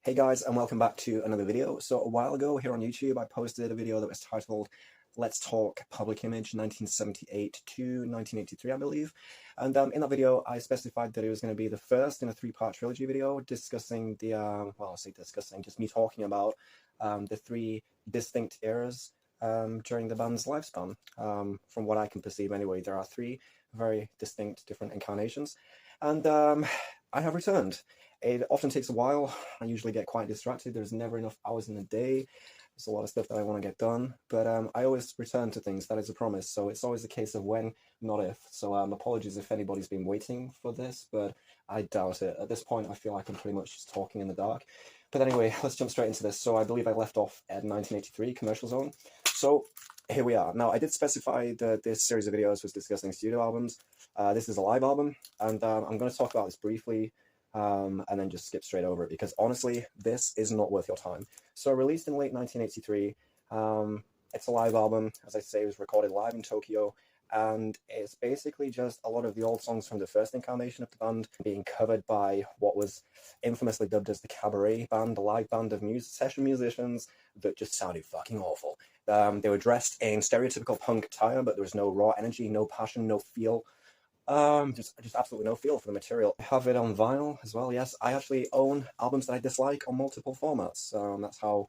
Hey guys, and welcome back to another video. So a while ago here on YouTube, I posted a video that was titled Let's Talk Public Image 1978 to 1983, I believe. And in that video, I specified that it was going to be the first in a three-part trilogy video discussing the, just me talking about the three distinct eras during the band's lifespan. From what I can perceive anyway, there are three very distinct different incarnations. And I have returned. It often takes a while. I usually get quite distracted. There's never enough hours in the day. There's a lot of stuff that I want to get done, but I always return to things. That is a promise. So it's always a case of when, not if. So apologies if anybody's been waiting for this, but I doubt it. At this point, I feel like I'm pretty much just talking in the dark. But anyway, let's jump straight into this. So I believe I left off at 1983, Commercial Zone. So here we are. Now, I did specify that this series of videos was discussing studio albums. This is a live album, and I'm going to talk about this briefly. And then just skip straight over it because honestly, this is not worth your time. So released in late 1983, it's a live album. As I say, it was recorded live in Tokyo, and it's basically just a lot of the old songs from the first incarnation of the band being covered by what was infamously dubbed as the Cabaret Band, a live band of session musicians that just sounded fucking awful. They were dressed in stereotypical punk attire, but there was no raw energy, no passion, no feel. Just absolutely no feel for the material. I have it on vinyl as well, yes. I actually own albums that I dislike on multiple formats. That's how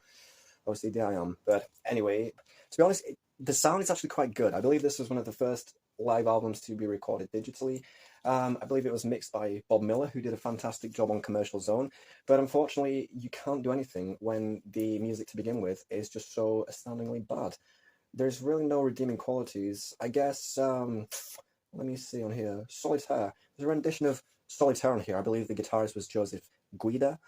OCD I am. But anyway, to be honest, the sound is actually quite good. I believe this was one of the first live albums to be recorded digitally. I believe it was mixed by Bob Miller, who did a fantastic job on Commercial Zone. But unfortunately, you can't do anything when the music to begin with is just so astoundingly bad. There's really no redeeming qualities. I guess, let me see on here. Solitaire. There's a rendition of Solitaire on here. I believe the guitarist was Joseph Guida.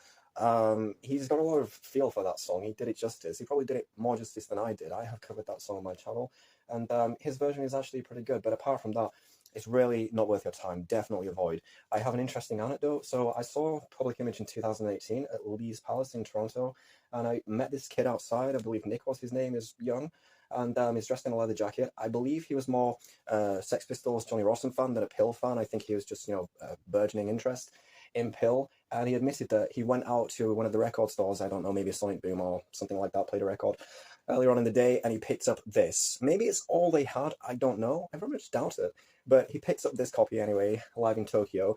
He's got a lot of feel for that song. He did it justice. He probably did it more justice than I did. I have covered that song on my channel, and his version is actually pretty good. But apart from that, it's really not worth your time. Definitely avoid. I have an interesting anecdote. So I saw Public Image in 2018 at Lee's Palace in Toronto, and I met this kid outside. I believe Nick was his name. Is young. And he's dressed in a leather jacket. I believe he was more Sex Pistols, Johnny Rotten fan than a Pill fan. I think he was just, a burgeoning interest in Pill. And he admitted that he went out to one of the record stores, I don't know, maybe a Sonic Boom or something like that, played a record earlier on in the day, and he picked up this. Maybe it's all they had, I don't know. I very much doubt it. But he picks up this copy anyway, live in Tokyo,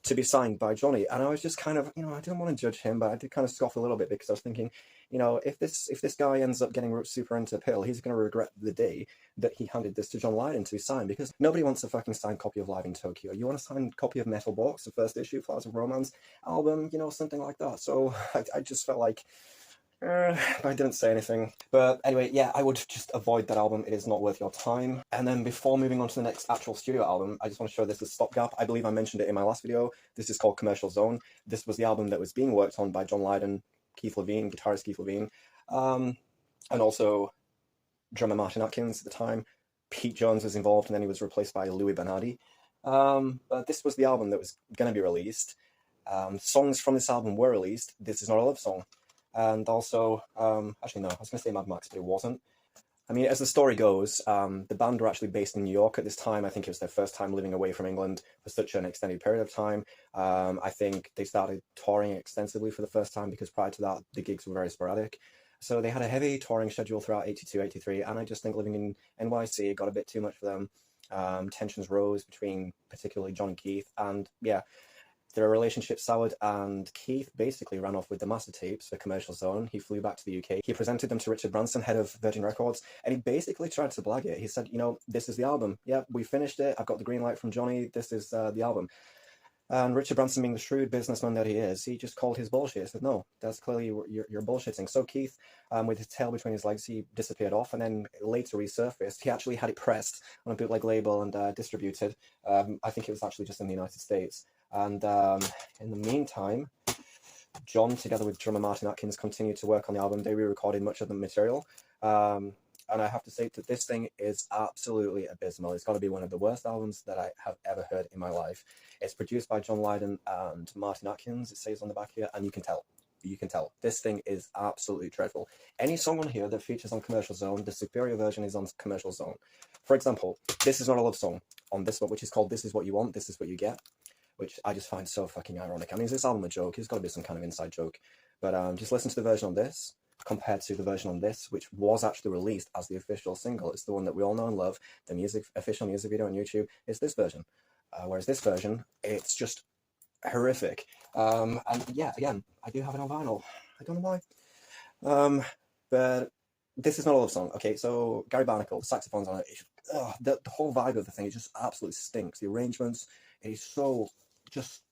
to be signed by Johnny. And I was just kind of, I didn't want to judge him, but I did kind of scoff a little bit because I was thinking, if this guy ends up getting super into Pill, he's going to regret the day that he handed this to John Lydon to sign, because nobody wants a fucking signed copy of Live in Tokyo. You want a signed copy of Metal Box, the first issue, Flowers of Romance album, something like that. So I just felt like, I didn't say anything. But anyway, yeah, I would just avoid that album. It is not worth your time. And then before moving on to the next actual studio album, I just want to show this as Stopgap. I believe I mentioned it in my last video. This is called Commercial Zone. This was the album that was being worked on by John Lydon, Keith Levine, guitarist Keith Levine, and also drummer Martin Atkins at the time. Pete Jones was involved, and then he was replaced by Louis Bernardi. But this was the album that was going to be released. Songs from this album were released. This is Not a Love Song. And also, actually no, I was going to say Mad Max, but it wasn't. I mean, as the story goes, the band were actually based in New York at this time. I think it was their first time living away from England for such an extended period of time. I think they started touring extensively for the first time because prior to that, the gigs were very sporadic. So they had a heavy touring schedule throughout 82, 83, and I just think living in NYC got a bit too much for them. Tensions rose between particularly John and Keith, and yeah, their relationship soured, and Keith basically ran off with the master tapes for Commercial Zone. He flew back to the UK. He presented them to Richard Branson, head of Virgin Records, and he basically tried to blag it. He said, this is the album. Yeah, we finished it. I've got the green light from Johnny. This is the album. And Richard Branson, being the shrewd businessman that he is, he just called his bullshit. He said, no, that's clearly you're bullshitting. So Keith, with his tail between his legs, he disappeared off, and then later resurfaced. He actually had it pressed on a bootleg label and distributed. I think it was actually just in the United States. And in the meantime, John, together with drummer Martin Atkins, continued to work on the album. They re-recorded much of the material. And I have to say that this thing is absolutely abysmal. It's got to be one of the worst albums that I have ever heard in my life. It's produced by John Lydon and Martin Atkins, it says on the back here, and you can tell. You can tell. This thing is absolutely dreadful. Any song on here that features on Commercial Zone, the superior version is on Commercial Zone. For example, This Is Not a Love Song on this one, which is called This Is What You Want, This Is What You Get. which I just find so fucking ironic. I mean, is this album a joke? It's got to be some kind of inside joke. But just listen to the version on this compared to the version on this, which was actually released as the official single. It's the one that we all know and love. The official music video on YouTube is this version. Whereas this version, it's just horrific. And yeah, again, I do have it on vinyl. I don't know why. But this is not a love song. Okay, so Gary Barnacle, the saxophone's on it. The whole vibe of the thing, it just absolutely stinks. The arrangements, it is so just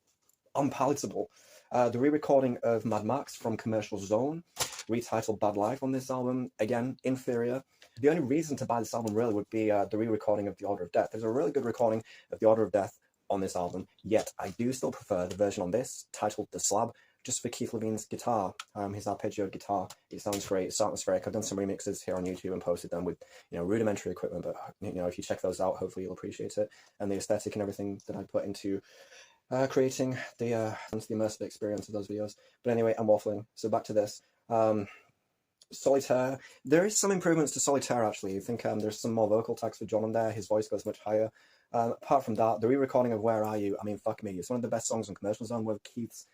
unpalatable. The re-recording of Mad Max from Commercial Zone, retitled Bad Life on this album, again, inferior. The only reason to buy this album really would be the re-recording of The Order of Death. There's a really good recording of The Order of Death on this album, yet I do still prefer the version on this, titled The Slab, just for Keith Levine's guitar, his arpeggio guitar. It sounds great, it's atmospheric. I've done some remixes here on YouTube and posted them with, rudimentary equipment, but, if you check those out, hopefully you'll appreciate it. And the aesthetic and everything that I put into creating the immersive experience of those videos. But anyway, I'm waffling, so back to this. Solitaire, there is some improvements to Solitaire actually. I think there's some more vocal tags for John on there, his voice goes much higher. Apart from that, the re-recording of Where Are You, I mean, fuck me, it's one of the best songs on Commercial Zone, with Keith's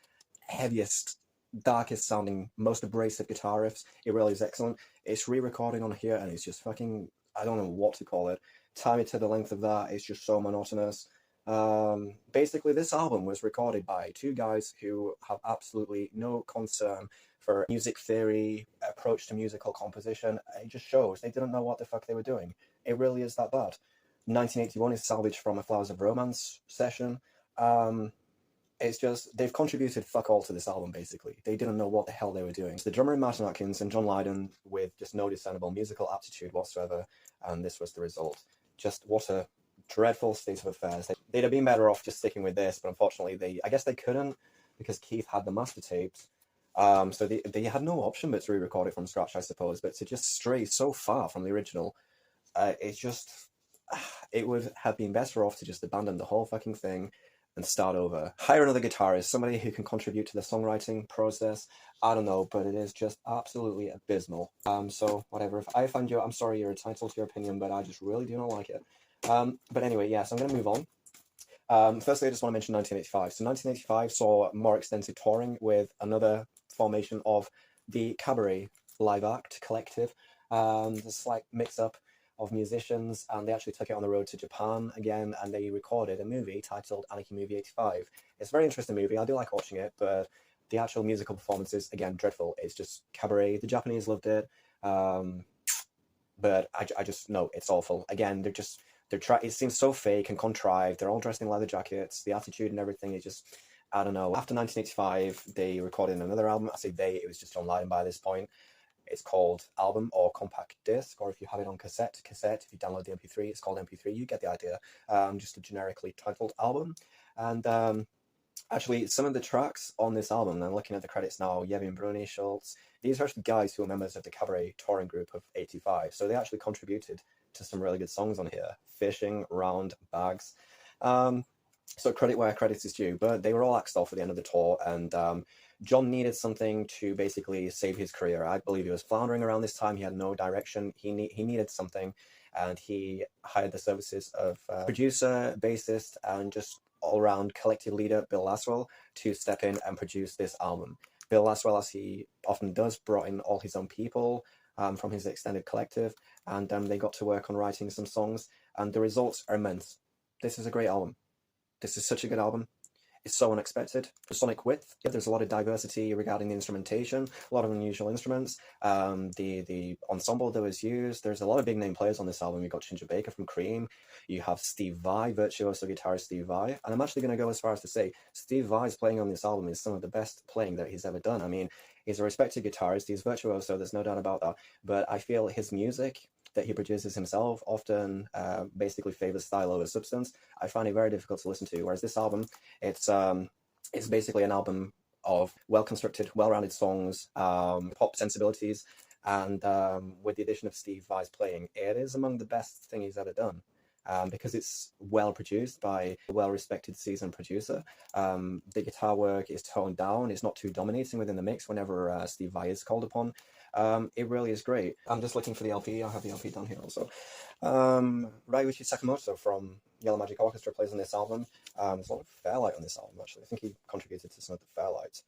heaviest, darkest sounding, most abrasive guitar riffs. It really is excellent. It's re-recording on here and it's just fucking, I don't know what to call it. Time it to the length of that, it's just so monotonous. Basically, this album was recorded by two guys who have absolutely no concern for music theory, approach to musical composition. It just shows they didn't know what the fuck they were doing. It really is that bad. 1981 is salvaged from a Flowers of Romance session. It's just, they've contributed fuck all to this album, basically. They didn't know what the hell they were doing. So the drummer in Martin Atkins and John Lydon with just no discernible musical aptitude whatsoever, and this was the result. Just what a dreadful state of affairs. They'd have been better off just sticking with this, but unfortunately I guess they couldn't, because Keith had the master tapes. So they had no option but to re-record it from scratch, I suppose. But to just stray so far from the original, it would have been better off to just abandon the whole fucking thing and start over. Hire another guitarist, somebody who can contribute to the songwriting process. I don't know, but it is just absolutely abysmal. So whatever, if I offend you, I'm sorry, you're entitled to your opinion, but I just really do not like it. But anyway, yeah, so I'm going to move on. Firstly, I just want to mention 1985. So 1985 saw more extensive touring with another formation of the Cabaret live act collective. A slight mix-up of musicians, and they actually took it on the road to Japan again, and they recorded a movie titled Anarchy Movie 85. It's a very interesting movie. I do like watching it, but the actual musical performances, again, dreadful. It's just Cabaret. The Japanese loved it, but I just, no, it's awful. Again, it seems so fake and contrived. They're all dressed in leather jackets. The attitude and everything is just, I don't know. After 1985, they recorded another album. I say they, it was just John Lydon by this point. It's called Album or Compact Disc, or if you have it on cassette. If you download the MP3, it's called MP3. You get the idea. Just a generically titled album. And actually, some of the tracks on this album, and I'm looking at the credits now, Yevin Bruni, Schultz, these are guys who are members of the Cabaret touring group of 85. So they actually contributed to some really good songs on here. Fishing, Round, Bags. So credit where credit is due, but they were all axed off at the end of the tour, and John needed something to basically save his career. I believe he was floundering around this time. He had no direction. He needed something, and he hired the services of producer, bassist, and just all-around collective leader Bill Laswell to step in and produce this album. Bill Laswell, as he often does, brought in all his own people from his extended collective, and they got to work on writing some songs, and the results are immense. This is a great album. This is such a good album. It's so unexpected. The sonic width, yeah, there's a lot of diversity regarding the instrumentation, a lot of unusual instruments. The ensemble that was used, there's a lot of big name players on this album. You've got Ginger Baker from Cream, you have Steve Vai, virtuoso guitarist Steve Vai, and I'm actually going to go as far as to say Steve Vai's playing on this album is some of the best playing that he's ever done. I mean, he's a respected guitarist, he's virtuoso, there's no doubt about that, but I feel his music that he produces himself often basically favors style over substance. I find it very difficult to listen to, whereas this album, it's basically an album of well-constructed, well-rounded songs, pop sensibilities, and with the addition of Steve Vai's playing, it is among the best thing he's ever done. because it's well produced by a well-respected seasoned producer. The guitar work is toned down, it's not too dominating within the mix whenever Steve Vai is called upon. It really is great. I'm just looking for the LP, I have the LP down here also. Ryuichi Sakamoto from Yellow Magic Orchestra plays on this album. There's a lot of Fairlight on this album, actually. I think he contributed to some of the Fairlights.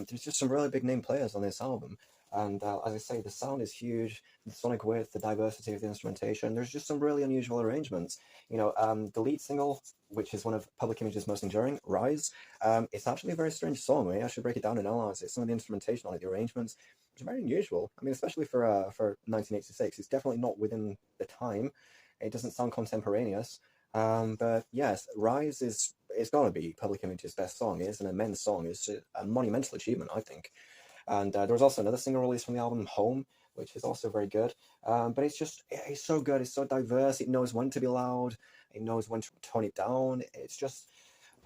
There's just some really big name players on this album. And as I say, the sound is huge, the sonic width, the diversity of the instrumentation. There's just some really unusual arrangements. You know, the lead single, which is one of Public Image's most enduring, Rise, it's actually a very strange song. I should break it down and analyze it. Some of the instrumentation on it, the arrangements, which are very unusual. I mean, especially for 1986, it's definitely not within the time. It doesn't sound contemporaneous. But yes, Rise is going to be Public Image's best song. It is an immense song. It's a monumental achievement, I think. And there was also another single released from the album, Home, which is also very good. But it's so good. It's so diverse. It knows when to be loud. It knows when to tone it down. It's just,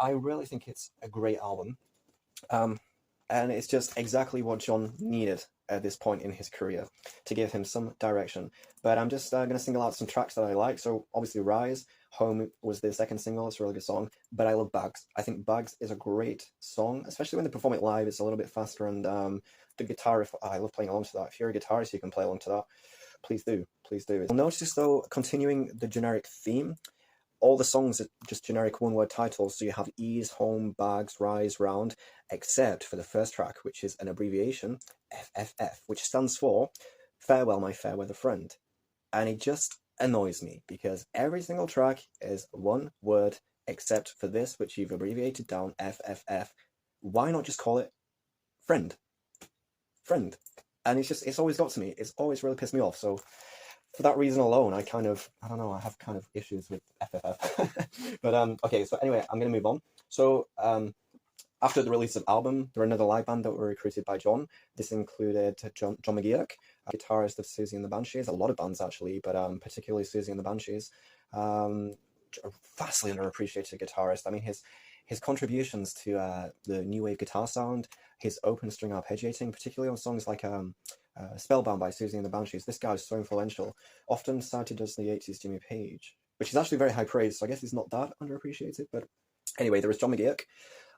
I really think it's a great album. And it's just exactly what John needed at this point in his career to give him some direction. But I'm just going to single out some tracks that I like. So obviously Rise, Home was the second single. It's a really good song. But I love Bags. I think Bags is a great song, especially when they perform it live. It's a little bit faster, and the guitar, I love playing along to that. If you're a guitarist, you can play along to that. Please do. Please do. You'll notice, though, continuing the generic theme, all the songs are just generic one-word titles, so you have Ease, Home, Bags, Rise, Round, except for the first track, which is an abbreviation, FFF, which stands for Farewell, My Fairweather Friend. And it just annoys me, because every single track is one word, except for this, which you've abbreviated down, FFF. Why not just call it Friend? Friend. And it's always got to me. It's always really pissed me off, so for that reason alone, I don't know, I have kind of issues with FFF. But, okay, so anyway, I'm going to move on. So, after the release of the album, there were another live band that were recruited by John. This included John McGeoch, guitarist of Susie and the Banshees, a lot of bands actually, but particularly Susie and the Banshees. Vastly underappreciated guitarist. I mean, his contributions to the new wave guitar sound, his open string arpeggiating, particularly on songs like Spellbound by Susie and the Banshees. This guy is so influential, often cited as the 80s Jimmy Page, which is actually very high praise, so I guess he's not that underappreciated. But anyway, there was John McGeoch,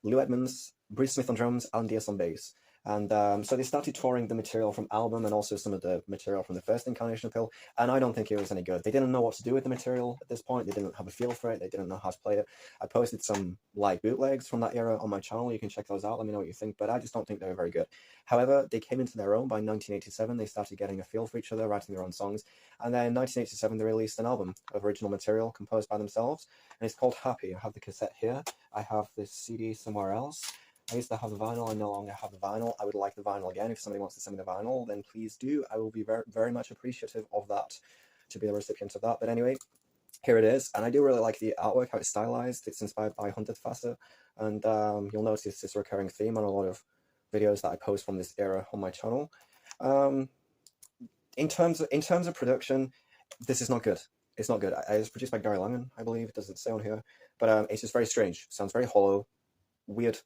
Lou Edmonds, Bruce Smith on drums, Alan Diaz on bass. And so they started touring the material from album and also some of the material from the first incarnation of Pill, and I don't think it was any good. They didn't know what to do with the material at this point. They didn't have a feel for it. They didn't know how to play it. I posted some live bootlegs from that era on my channel. You can check those out. Let me know what you think, but I just don't think they were very good. However, they came into their own by 1987. They started getting a feel for each other, writing their own songs, and then in 1987 they released an album of original material composed by themselves, and it's called Happy. I have the cassette here. I have this CD somewhere else. I used to have the vinyl, I no longer have the vinyl. I would like the vinyl again. If somebody wants to send me the vinyl, then please do. I will be very, very much appreciative of that, to be the recipient of that. But anyway, here it is. And I do really like the artwork, how it's stylized. It's inspired by Hunted Faster. And you'll notice this recurring theme on a lot of videos that I post from this era on my channel. In terms of production, this is not good. It's not good. It's produced by Gary Langan, I believe. It doesn't say on here. But it's just very strange. It sounds very hollow, weird,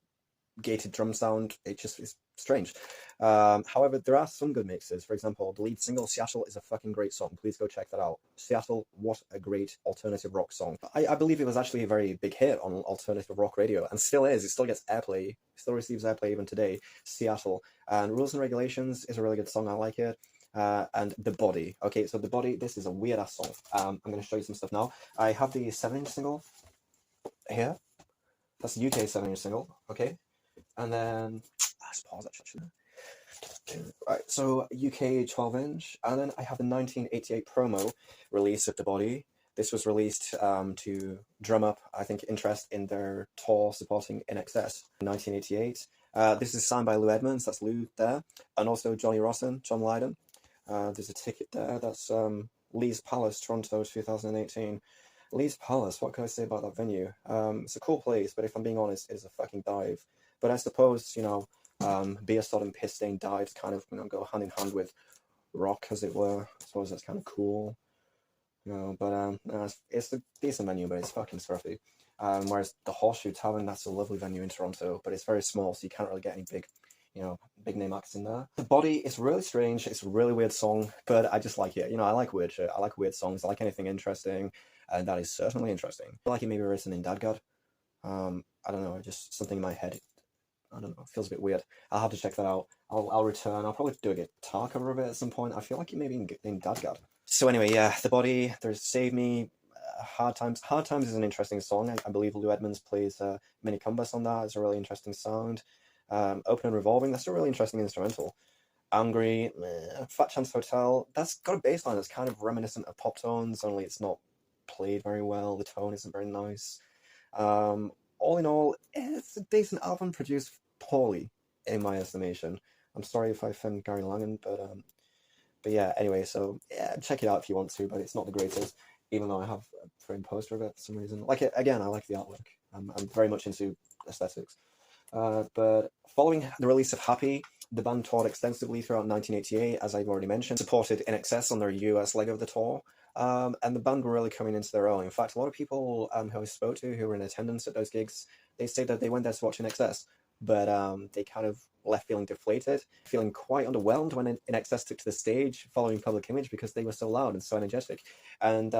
gated drum sound. It just is strange. However, there are some good mixes. For example, the lead single, Seattle, is a fucking great song. Please go check that out. Seattle, what a great alternative rock song. I believe it was actually a very big hit on alternative rock radio, and still is. It still gets airplay. It still receives airplay even today. Seattle. And Rules and Regulations is a really good song. I like it. And The Body. Okay, so The Body, this is a weird-ass song. I'm going to show you some stuff now. I have the 7-inch single here. That's the UK 7-inch single, okay? And then, let's pause that actually. Right, so UK 12-inch, and then I have the 1988 promo release of The Body. This was released to drum up, I think, interest in their tour supporting INXS in 1988. This is signed by Lou Edmonds, that's Lou there, and also Johnny Rossen, John Lydon. There's a ticket there, that's Lee's Palace, Toronto, 2018. Lee's Palace, what can I say about that venue? It's a cool place, but if I'm being honest, it's a fucking dive. But I suppose, you know, beer sod and piss stained dives kind of, you know, go hand in hand with rock, as it were. I suppose that's kind of cool. You know, but it's a decent venue, but it's fucking scruffy. Whereas the Horseshoe Tavern, that's a lovely venue in Toronto, but it's very small, so you can't really get any big, you know, big name acts in there. The Body is really strange. It's a really weird song, but I just like it. You know, I like weird shit. I like weird songs. I like anything interesting. and that is certainly interesting. I feel like it may be written in Dadgad. I don't know, just something in my head. I don't know, it feels a bit weird. I'll have to check that out. I'll return. I'll probably do a guitar cover of it at some point. I feel like it may be in Dadgad. So anyway, yeah, The Body, there's Save Me, Hard Times. Hard Times is an interesting song. I believe Lou Edmonds plays mini combos on that. It's a really interesting sound. Open and Revolving, that's a really interesting instrumental. Angry, Fat Chance Hotel, that's got a bass line that's kind of reminiscent of Pop Tones, only it's not played very well. The tone isn't very nice. All in all, it's a decent album produced poorly, in my estimation. I'm sorry if I offend Gary Langan, but yeah, anyway, so yeah, check it out if you want to, but it's not the greatest, even though I have a framed poster of it for some reason. Like, again, I like the artwork. I'm very much into aesthetics. But following the release of Happy, the band toured extensively throughout 1988, as I've already mentioned, supported INXS on their US leg of the tour, and the band were really coming into their own. In fact, a lot of people who I spoke to who were in attendance at those gigs, they say that they went there to watch INXS, but they kind of left feeling deflated, feeling quite underwhelmed when INXS took to the stage following Public Image because they were so loud and so energetic. And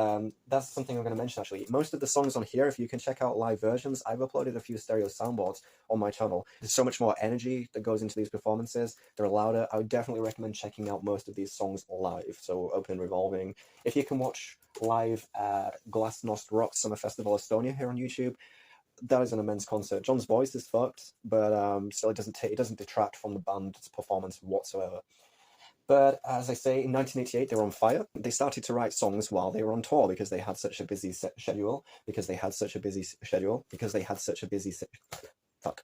that's something I'm going to mention, actually. Most of the songs on here, if you can check out live versions, I've uploaded a few stereo soundboards on my channel. There's so much more energy that goes into these performances. They're louder. I would definitely recommend checking out most of these songs live. So Open and Revolving. If you can watch live at Glasnost Rock Summer Festival Estonia here on YouTube, that is an immense concert. John's voice is fucked, but still it doesn't detract from the band's performance whatsoever. But as I say, in 1988 they were on fire. They started to write songs while they were on tour because they had such a busy schedule. Fuck.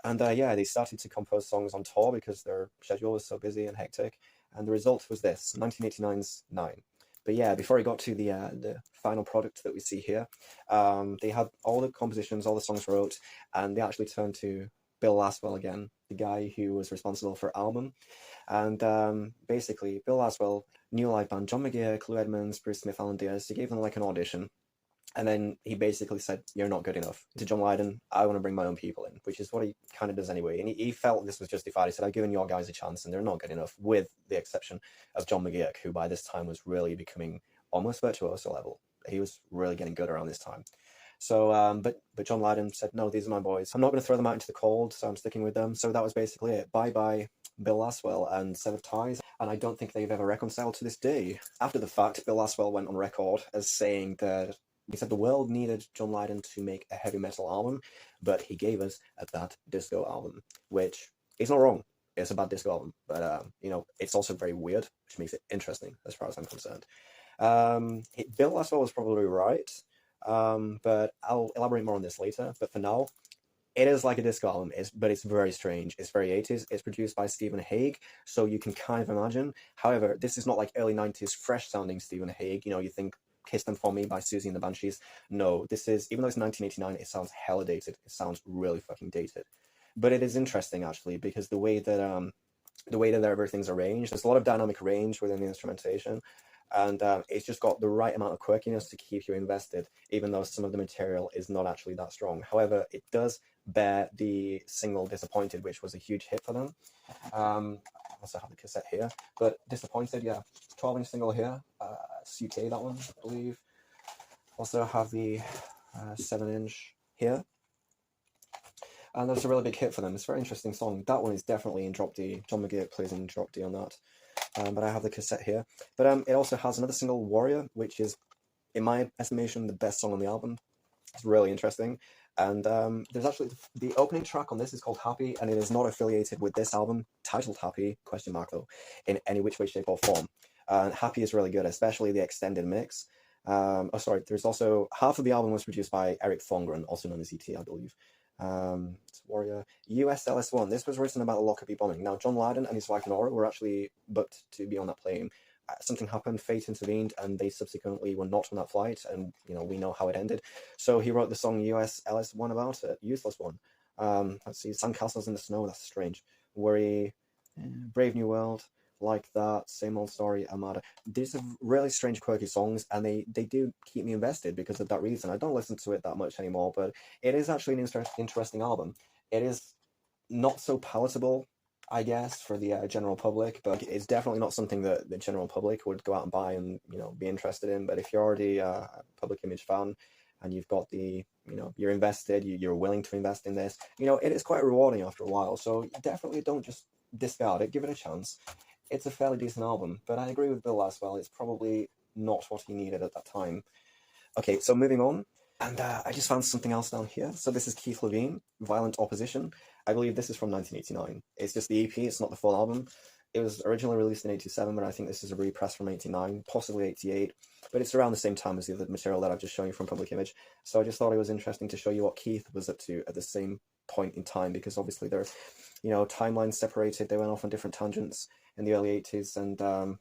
And yeah, they started to compose songs on tour because their schedule was so busy and hectic. And the result was this: 1989's 9. But yeah, before I got to the final product that we see here, they had all the compositions, all the songs wrote, and they actually turned to Bill Laswell again, the guy who was responsible for Album. And basically, Bill Laswell, new live band, John McGeoch, Lou Edmonds, Bruce Smith, Alan Diaz, he gave them like an audition. And then he basically said, "You're not good enough." To John Lydon, "I want to bring my own people in," which is what he kind of does anyway. And he felt this was justified. He said, "I've given your guys a chance and they're not good enough," with the exception of John McGeoch, who by this time was really becoming almost virtuoso level. He was really getting good around this time. So, but John Lydon said, "No, these are my boys. I'm not going to throw them out into the cold, so I'm sticking with them." So that was basically it. Bye-bye Bill Laswell and Severed Ties. And I don't think they've ever reconciled to this day. After the fact, Bill Laswell went on record as saying that he said the world needed John Lydon to make a heavy metal album, but he gave us a bad disco album, which is not wrong. It's a bad disco album, but you know, it's also very weird, which makes it interesting as far as I'm concerned. Bill Laswell was probably right, but I'll elaborate more on this later. But for now, it is like a disco album, but it's very strange. It's very 80s. It's produced by Stephen Hague, so you can kind of imagine. However, this is not like early 90s fresh-sounding Stephen Hague. You know, you think Kiss Them For Me by Susie and the Banshees. No, this is, even though it's 1989, it sounds hella dated. It sounds really fucking dated. But it is interesting, actually, because the way that everything's arranged, there's a lot of dynamic range within the instrumentation, and it's just got the right amount of quirkiness to keep you invested, even though some of the material is not actually that strong. However, it does bear the single Disappointed, which was a huge hit for them. I also have the cassette here, but Disappointed, yeah, 12-inch single here. It's UK, that one, I believe. Also have the 7-inch here. And that's a really big hit for them. It's a very interesting song. That one is definitely in drop D. John McGeoch plays in drop D on that. But I have the cassette here. But it also has another single, Warrior, which is, in my estimation, the best song on the album. It's really interesting. And there's actually, the opening track on this is called Happy, and it is not affiliated with this album, titled Happy, question mark though, in any which way, shape or form. And Happy is really good, especially the extended mix. There's also, half of the album was produced by Eric Thorngren, also known as E.T., I believe. It's Warrior. US LS1. This was written about the Lockerbie bombing. Now, John Lydon and his wife Nora were actually booked to be on that plane. Something happened, fate intervened, and they subsequently were not on that flight, and, you know, we know how it ended. So he wrote the song US LS1 about it. Useless One. Let's see, Sandcastles in the Snow, that's strange. Worry, Brave New World, Like That, Same Old Story, Armada. These are really strange, quirky songs, and they do keep me invested because of that reason. I don't listen to it that much anymore, but it is actually an interesting album. It is not so palatable I guess, for the general public, but it's definitely not something that the general public would go out and buy and, you know, be interested in. But if you're already a public image fan and you've got the, you know, you're invested, you're willing to invest in this, you know, it is quite rewarding after a while. So definitely don't just discard it, give it a chance. It's a fairly decent album, but I agree with Bill as well. It's probably not what he needed at that time. Okay, so moving on. And I just found something else down here. So this is Keith Levine, Violent Opposition. I believe this is from 1989. It's just the EP, it's not the full album. It was originally released in 87, but I think this is a repress from 89, possibly 88. But it's around the same time as the other material that I've just shown you from Public Image. So I just thought it was interesting to show you what Keith was up to at the same point in time, because obviously they're, you know, timelines separated. They went off on different tangents in the early 80s, and,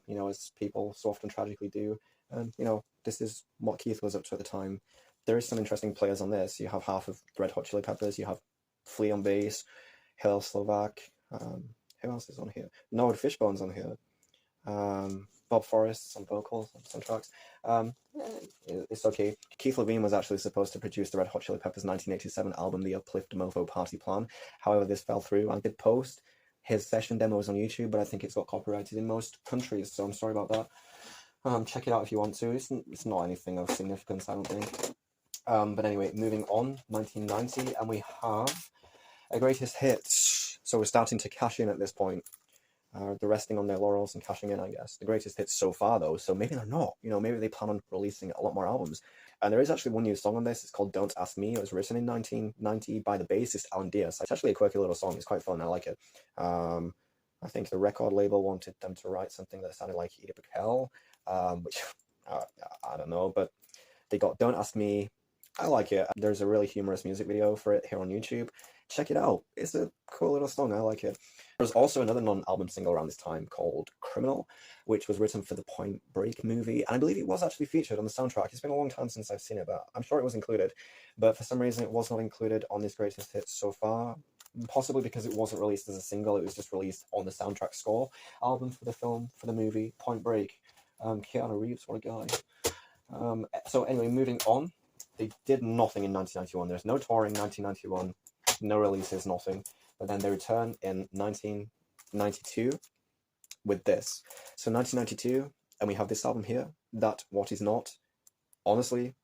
you know, as people so often tragically do. And, you know, this is what Keith was up to at the time. There is some interesting players on this. You have half of Red Hot Chili Peppers, you have Flea on bass, Hillel Slovak, who else is on here? Noah Fishbone's on here. Bob Forrest's on vocals on some tracks. It's okay. Keith Levine was actually supposed to produce the Red Hot Chili Peppers' 1987 album, The Uplift Mofo Party Plan. However, this fell through. I did post his session demos on YouTube, but I think it's got copyrighted in most countries, so I'm sorry about that. Check it out if you want to. It's not anything of significance, I don't think. But anyway, moving on, 1990, and we have a greatest hits. So we're starting to cash in at this point. They're resting on their laurels and cashing in, I guess. The greatest hits so far, though, so maybe they're not. You know, maybe they plan on releasing a lot more albums. And there is actually one new song on this. It's called Don't Ask Me. It was written in 1990 by the bassist Alan Diaz. It's actually a quirky little song. It's quite fun. I like it. I think the record label wanted them to write something that sounded like Edith Piquel, which I don't know, but they got Don't Ask Me. I like it. There's a really humorous music video for it here on YouTube. Check it out. It's a cool little song. I like it. There's also another non-album single around this time called Criminal, which was written for the Point Break movie. And I believe it was actually featured on the soundtrack. It's been a long time since I've seen it, but I'm sure it was included. But for some reason, it was not included on this greatest hits so far. Possibly because it wasn't released as a single. It was just released on the soundtrack score album for the film, for the movie, Point Break. Keanu Reeves, what a guy. So anyway, moving on. They did nothing in 1991. There's no touring in 1991, no releases, nothing. But then they return in 1992 with this. So 1992, and we have this album here, That What Is Not. Honestly,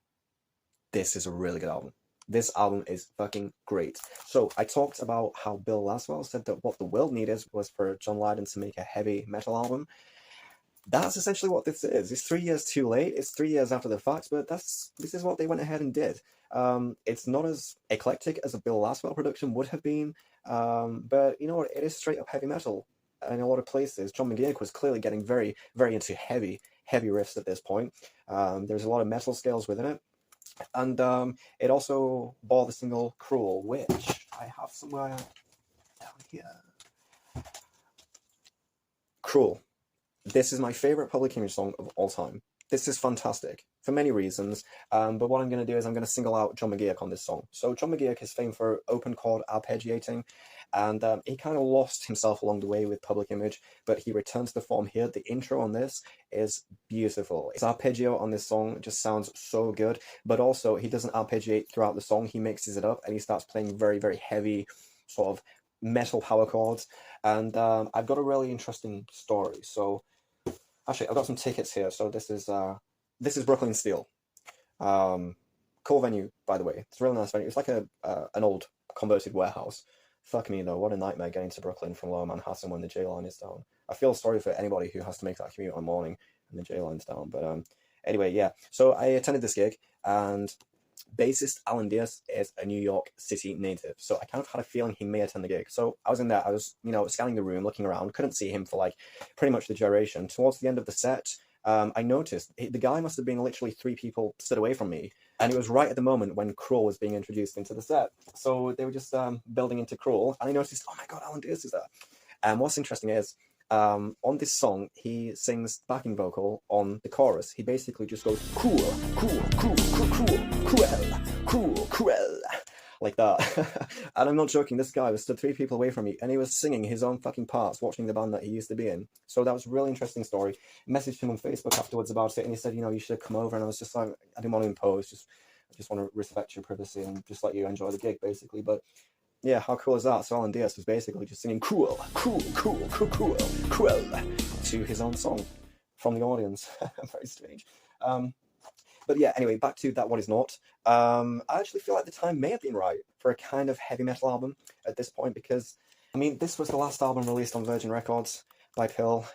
this is a really good album. This album is fucking great. So I talked about how Bill Laswell said that what the world needed was for John Lydon to make a heavy metal album. That's essentially what this is. It's 3 years too late. It's 3 years after the fact, but this is what they went ahead and did. It's not as eclectic as a Bill Laswell production would have been, but you know what? It is straight up heavy metal in a lot of places. John McGeoch was clearly getting very, very into heavy riffs at this point. There's a lot of metal scales within it, and it also bore the single "Cruel," which I have somewhere down here. Cruel. This is my favorite Public Image song of all time. This is fantastic for many reasons, but what I'm going to do is I'm going to single out John McGeoch on this song. So John McGeoch is famed for open chord arpeggiating, and he kind of lost himself along the way with Public Image, but he returns to form here. The intro on this is beautiful. His arpeggio on this song just sounds so good, but also he doesn't arpeggiate throughout the song. He mixes it up and he starts playing very, very heavy sort of metal power chords, and I've got a really interesting story. So actually, I've got some tickets here. So this is Brooklyn Steel. Cool venue, by the way. It's a really nice venue. It's like an old converted warehouse. Fuck me though, what a nightmare getting to Brooklyn from Lower Manhattan when the J line is down. I feel sorry for anybody who has to make that commute on morning and the J line's down. But anyway, yeah. So I attended this gig, and bassist Alan Diaz is a New York City native, so I kind of had a feeling he may attend the gig. So I was in there, I was, you know, scanning the room, looking around, couldn't see him for like pretty much the duration. Towards the end of the set, I noticed the guy must have been literally 3 people stood away from me, and it was right at the moment when Cruel was being introduced into the set. So they were just building into Cruel, and I noticed, oh my god, Alan Diaz is there. And what's interesting is, on this song, he sings backing vocal on the chorus. He basically just goes, cool, cool, cool, cool, cool, cruel, cool, cruel, like that. And I'm not joking, this guy was stood 3 people away from me, and he was singing his own fucking parts, watching the band that he used to be in. So that was a really interesting story. I messaged him on Facebook afterwards about it, and he said, you know, you should come over, and I was just like, I didn't want to impose, I just want to respect your privacy and just let you enjoy the gig, basically. But Yeah, how cool is that? So Alan Diaz was basically just singing cool, cool, cool, cool, cool, cool to his own song from the audience. Very strange. But yeah, anyway, back to That What Is Not. I actually feel like the time may have been right for a kind of heavy metal album at this point, because, I mean, this was the last album released on Virgin Records by Pill.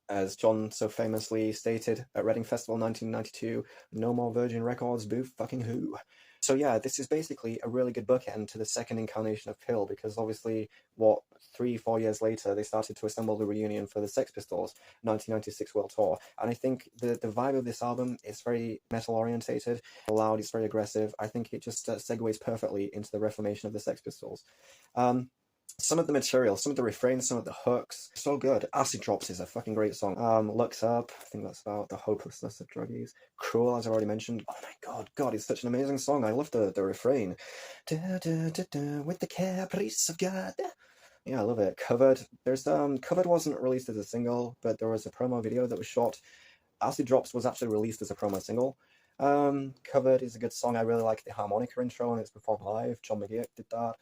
As John so famously stated at Reading Festival 1992, no more Virgin Records, boo fucking who. So yeah, this is basically a really good bookend to the second incarnation of Pill, because obviously, 3-4 years later, they started to assemble the reunion for the Sex Pistols 1996 World Tour. And I think the vibe of this album is very metal-orientated, loud, it's very aggressive. I think it just segues perfectly into the reformation of the Sex Pistols. Some of the material, some of the refrains, some of the hooks, so good. Acid Drops is a fucking great song. Looks Up, I think that's about the hopelessness of drug use. Cruel, as I already mentioned. Oh my god, it's such an amazing song. I love the refrain. Da, da, da, da, with the caprice of God. Yeah, I love it. Covered. Covered wasn't released as a single, but there was a promo video that was shot. Acid Drops was actually released as a promo single. Covered is a good song. I really like the harmonica intro, and it's performed live. John McGeoch did that.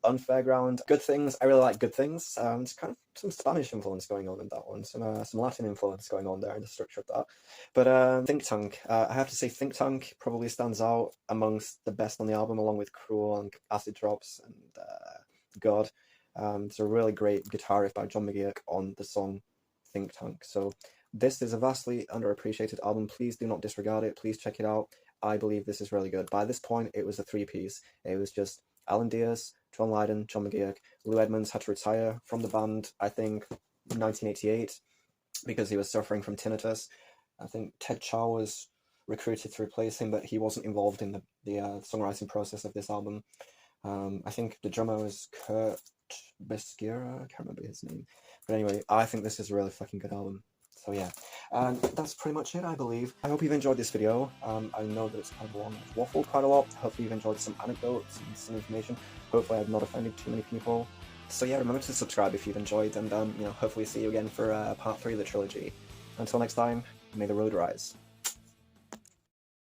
Unfair Ground, Good Things. I really like Good Things. There's kind of some Spanish influence going on in that one, some Latin influence going on there in the structure of that. But Think Tank, I have to say Think Tank probably stands out amongst the best on the album, along with Cruel and Acid Drops and God. It's a really great guitar riff by John McGeoch on the song Think Tank. So this is a vastly underappreciated album. Please do not disregard it. Please check it out. I believe this is really good. By this point, it was a three-piece. It was just Alan Diaz, John Lydon, John McGeoch. Lou Edmonds had to retire from the band, I think, in 1988, because he was suffering from tinnitus. I think Ted Chow was recruited to replace him, but he wasn't involved in the songwriting process of this album. I think the drummer was Kurt Besquera, I can't remember his name. But anyway, I think this is a really fucking good album. So yeah, and that's pretty much it, I believe. I hope you've enjoyed this video. I know that it's kind of long. I've waffled quite a lot. Hopefully you've enjoyed some anecdotes and some information. Hopefully I've not offended too many people. So yeah, remember to subscribe if you've enjoyed, and hopefully see you again for part 3 of the trilogy. Until next time, may the road rise.